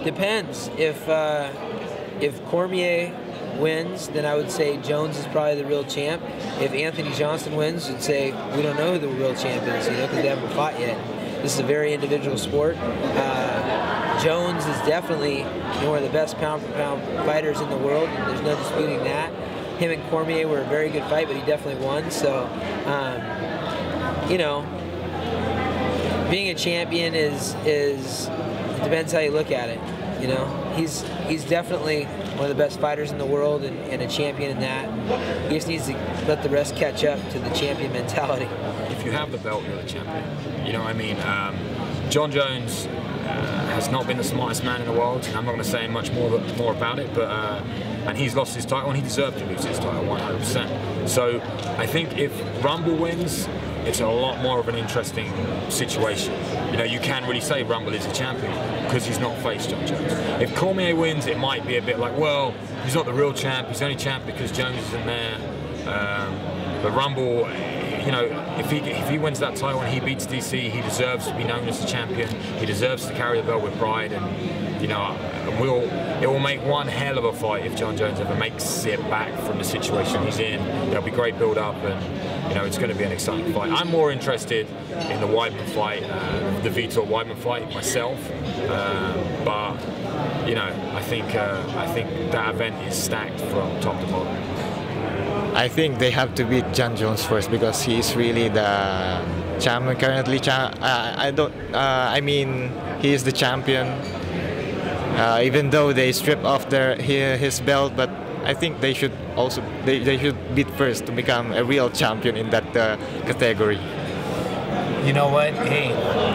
depends. If Cormier wins, then I would say Jones is probably the real champ. If Anthony Johnson wins, I'd say we don't know who the real champ is, because they haven't fought yet. This is a very individual sport. Jones is definitely one of the best pound-for-pound fighters in the world, and there's no disputing that. Him and Cormier were a very good fight, but he definitely won. So, you know, being a champion is it depends how you look at it. You know, he's definitely one of the best fighters in the world and a champion in that. He just needs to let the rest catch up to the champion mentality. If you have the belt, you're the champion. You know what I mean? John Jones has not been the smartest man in the world. I'm not going to say much more about it, but and he's lost his title, and he deserved to lose his title 100%. So I think if Rumble wins, it's a lot more of an interesting situation. You know, you can really say Rumble is a champion because he's not faced John Jones. If Cormier wins, it might be a bit like, well, he's not the real champ. He's only champ because Jones isn't there. But Rumble, you know, if he wins that title and he beats DC, he deserves to be known as the champion. He deserves to carry the belt with pride, and you know, it will make one hell of a fight if John Jones ever makes it back from the situation he's in. There'll be great build-up, and you know, it's going to be an exciting fight. I'm more interested in the Weidman fight, the Vitor Weidman fight myself, but you know, I think that event is stacked from top to bottom. I think they have to beat John Jones first because he is really the champion currently. I mean, he is the champion. Even though they strip off his belt, but I think they should also they should beat first to become a real champion in that category. You know what? Hey,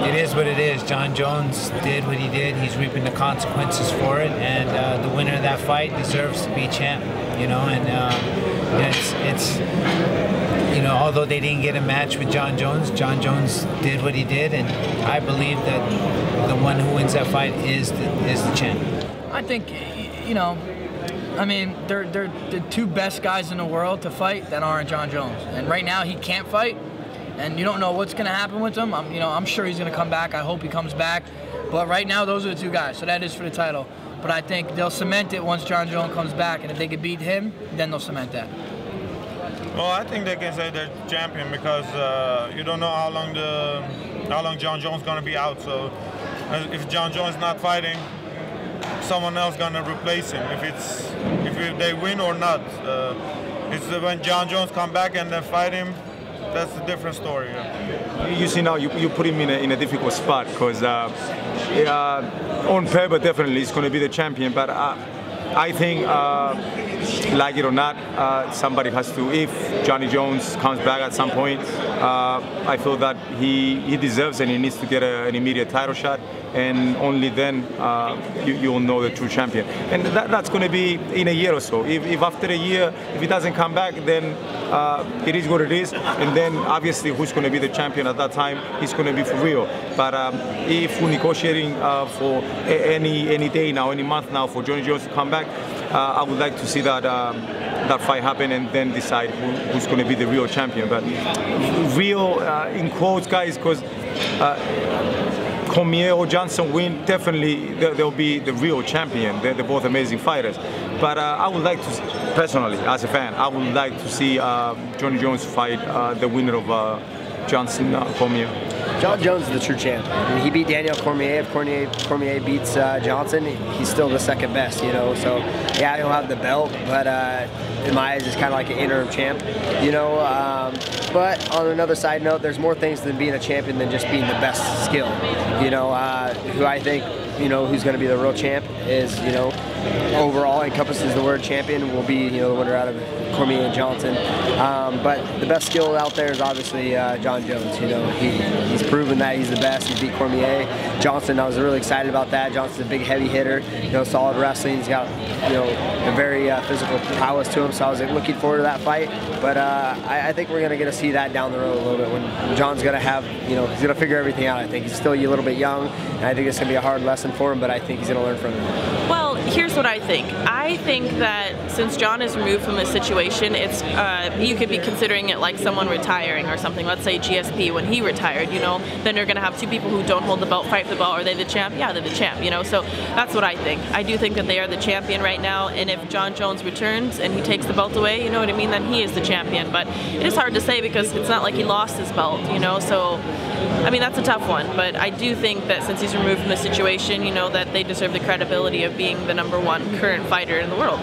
it is what it is. John Jones did what he did. He's reaping the consequences for it, and the winner of that fight deserves to be champ. You know, and it's you know, although they didn't get a match with John Jones did what he did, and I believe that the one who wins that fight is the champ. I think, you know, I mean, they're the two best guys in the world to fight that aren't John Jones, and right now he can't fight, and you don't know what's going to happen with him. I'm sure he's going to come back. I hope he comes back, but right now those are the two guys. So that is for the title. But I think they'll cement it once John Jones comes back, and if they can beat him, then they'll cement that. Well, I think they can say they're champion because you don't know how long John Jones is going to be out. So if John Jones is not fighting, someone else going to replace him. If they win or not, it's when John Jones come back and they fight him. That's a different story. Yeah. You see now, you put him in a difficult spot because on paper definitely he's going to be the champion, but I think, like it or not, somebody has to. If Johnny Jones comes back at some point, I feel that he deserves and he needs to get an immediate title shot, and only then you'll know the true champion. And that's going to be in a year or so. If after a year, if he doesn't come back, then it is what it is. And then obviously who's going to be the champion at that time is going to be for real. But if we're negotiating for any day now, any month now for Johnny Jones to come back, I would like to see that fight happen and then decide who's going to be the real champion. But real, in quotes, guys, because Cormier or Johnson win, definitely they'll be the real champion. They're both amazing fighters. But I would like to, personally, as a fan, I would like to see Johnny Jones fight the winner of Johnson Cormier. John Jones is the true champ. I mean, he beat Daniel Cormier. If Cormier beats Johnson, he's still the second best, you know. So, yeah, he'll have the belt, but in my eyes, it's kind of like an interim champ, you know. But on another side note, there's more things than being a champion than just being the best skill, you know. Who I think, you know, who's going to be the real champ is, you know, overall encompasses the word champion, will be, you know, the winner out of Cormier and Johnson. But the best skill out there is obviously John Jones. You know, he's proven that he's the best. He beat Cormier. Johnson, I was really excited about that. Johnson's a big, heavy hitter. You know, solid wrestling. He's got, you know, a very physical prowess to him. So I was looking forward to that fight. But I think we're gonna get to see that down the road a little bit when John's gonna have, you know, he's gonna figure everything out. I think he's still a little bit young, and I think it's gonna be a hard lesson for him. But I think he's gonna learn from it. Well, here's Here's what I think. I think that since John is removed from this situation, it's you could be considering it like someone retiring or something. Let's say GSP when he retired, you know, then you're going to have two people who don't hold the belt fight for the belt. Are they the champ? Yeah, they're the champ, you know. So that's what I think. I do think that they are the champion right now, and if John Jones returns and he takes the belt away, you know what I mean, then he is the champion. But it is hard to say because it's not like he lost his belt, you know. So I mean, that's a tough one, but I do think that since he's removed from the situation, you know, that they deserve the credibility of being the #1 current fighter in the world.